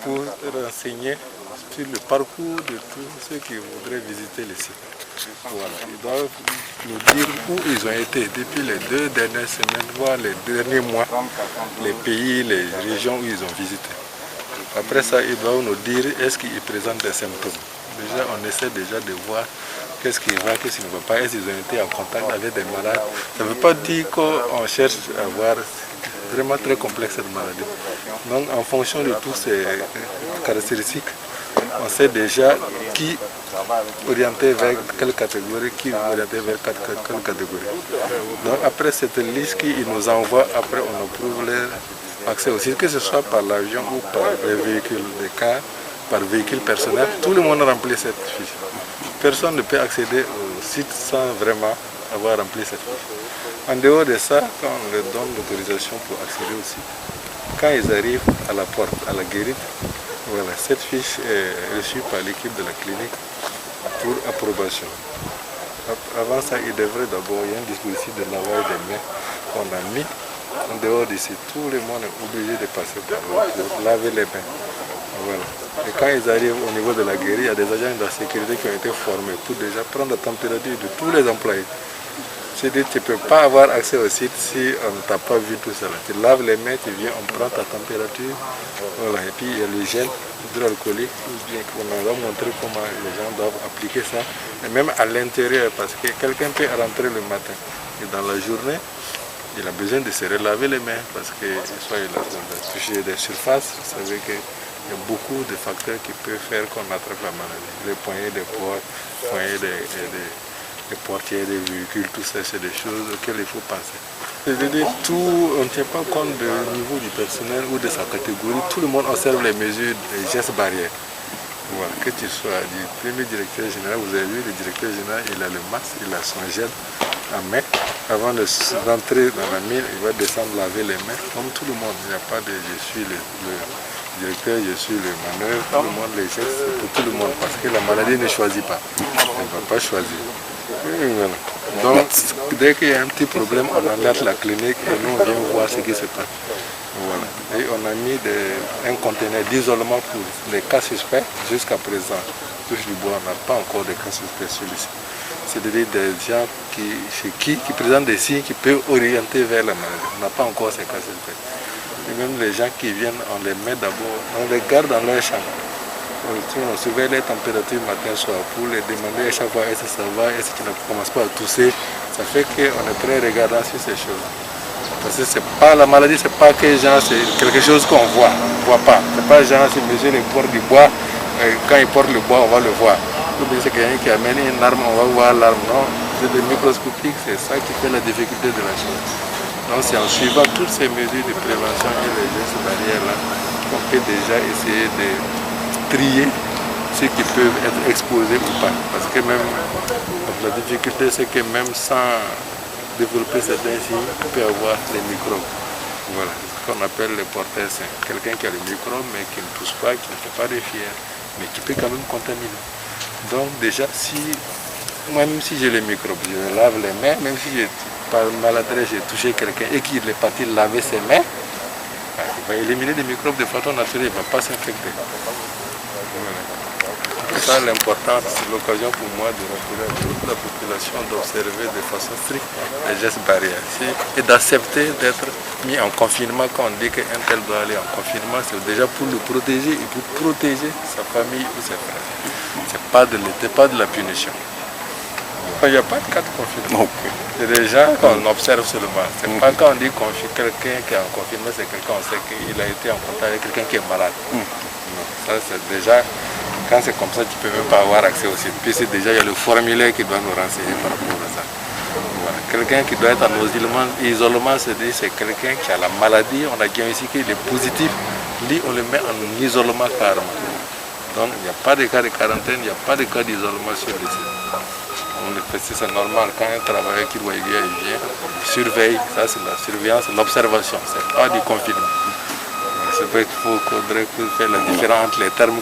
pour renseigner sur le parcours de tous ceux qui voudraient visiter le site. Voilà. Ils doivent nous dire où ils ont été depuis les 2 dernières semaines, voire les derniers mois, les pays, les régions où ils ont visité. Après ça, ils doivent nous dire est-ce qu'ils présentent des symptômes. Déjà, on essaie déjà de voir qu'est-ce qui va, qu'est-ce qui ne va pas, est-ce qu'ils ont été en contact avec des malades. Ça ne veut pas dire qu'on cherche à voir, vraiment très complexe cette maladie. Donc, en fonction de toutes ces caractéristiques, on sait déjà qui orienté vers quelle catégorie, qui orienté vers quelle catégorie. Donc après cette liste qu'ils nous envoient, après on approuve leur accès au site, que ce soit par l'avion ou par les véhicules de car, par véhicule personnel, tout le monde remplit cette fiche. Personne ne peut accéder au site sans vraiment avoir rempli cette fiche. En dehors de ça, quand on leur donne l'autorisation pour accéder au site, quand ils arrivent à la porte, à la guérite, voilà, cette fiche est reçue par l'équipe de la clinique pour approbation. Avant ça, il devrait d'abord y avoir un dispositif de lavage des mains qu'on a mis. En dehors d'ici, tout le monde est obligé de passer par là pour laver les mains. Voilà. Et quand ils arrivent au niveau de la guérite, il y a des agents de la sécurité qui ont été formés pour déjà prendre la température de tous les employés. C'est-à-dire que tu ne peux pas avoir accès au site si on ne t'a pas vu tout cela. Tu laves les mains, tu viens, on prend ta température, voilà. Et puis il y a le gel hydroalcoolique, on va montrer comment les gens doivent appliquer ça. Et même à l'intérieur, parce que quelqu'un peut rentrer le matin et dans la journée, il a besoin de se relaver les mains parce que soit il a touché des surfaces, vous savez qu'il y a beaucoup de facteurs qui peuvent faire qu'on attrape la maladie. Les poignées des portes, poignées des portières, des véhicules, tout ça, c'est des choses auxquelles il faut penser. C'est-à-dire, on ne tient pas compte du niveau du personnel ou de sa catégorie. Tout le monde observe les mesures, les gestes barrières. Voilà, que tu sois du premier directeur général, vous avez vu, le directeur général, il a le masque, il a son gel en main. Avant de rentrer dans la mine, il va descendre laver les mains, comme tout le monde. Il n'y a pas de je suis le directeur, je suis le manœuvre, tout le monde, les gestes, c'est pour tout le monde, parce que la maladie ne choisit pas. Elle ne va pas choisir. Et voilà. Donc, dès qu'il y a un petit problème, on alerte la clinique et nous on vient voir ce qui se passe. Voilà. Et on a mis un conteneur d'isolement pour les cas suspects jusqu'à présent. Touche du bois, on n'a pas encore de cas suspects sur le site. C'est-à-dire des gens qui présentent des signes qui peuvent orienter vers la maladie. On n'a pas encore ces cas suspects. Et même les gens qui viennent, on les met d'abord, on les garde dans leur chambre. On surveille les températures matin soir pour les demander à chaque fois est-ce que ça va, est-ce que tu ne commences pas à tousser. Ça fait qu'on est très regardant sur ces choses. Parce que c'est pas la maladie, c'est pas que genre, c'est quelque chose qu'on voit, on ne voit pas. C'est pas genre si monsieur il porte du bois, quand il porte le bois on va le voir. Ou bien c'est quelqu'un qui amène une arme, on va voir l'arme. Non, c'est des microscopiques, c'est ça qui fait la difficulté de la chose. Donc c'est en suivant toutes ces mesures de prévention et les gestes barrières là qu'on peut déjà essayer de trier ceux qui peuvent être exposés ou pas. Parce que même la difficulté c'est que même sans développer certains signes, on peut avoir les microbes. Voilà, ce qu'on appelle les porteurs sains. Quelqu'un qui a le microbe mais qui ne tousse pas, qui ne fait pas de fièvre, mais qui peut quand même contaminer. Donc déjà, même si j'ai le microbe, je me lave les mains, même si par maladresse j'ai touché quelqu'un et qu'il est parti laver ses mains, il va éliminer des microbes de façon naturelle, il ne va pas s'infecter. Voilà. C'est ça l'importance, c'est l'occasion pour moi de rappeler à toute la population d'observer de façon stricte les gestes barrières et d'accepter d'être mis en confinement. Quand on dit qu'un tel doit aller en confinement, c'est déjà pour le protéger et pour protéger sa famille ou ses frères. Ce n'est pas de la punition. Il n'y a pas de cas de confinement. C'est des gens qu'on observe seulement. C'est pas quand on dit quelqu'un qui est en confinement, c'est quelqu'un, on sait qu'il a été en contact avec quelqu'un qui est malade. Non, ça c'est déjà, quand c'est comme ça, tu ne peux même pas avoir accès au site. Puis c'est déjà, il y a le formulaire qui doit nous renseigner par rapport à ça. Voilà. Quelqu'un qui doit être en isolement, c'est quelqu'un qui a la maladie, on a diagnostiqué qu'il est positif, lui on le met en isolement carrément. Donc il n'y a pas de cas de quarantaine, il n'y a pas de cas d'isolement sur le site. C'est normal, quand un travailleur qui doit y vient, il surveille, ça c'est la surveillance, l'observation, c'est pas du confinement. C'est vrai qu'il faudrait faire la différence entre les termes.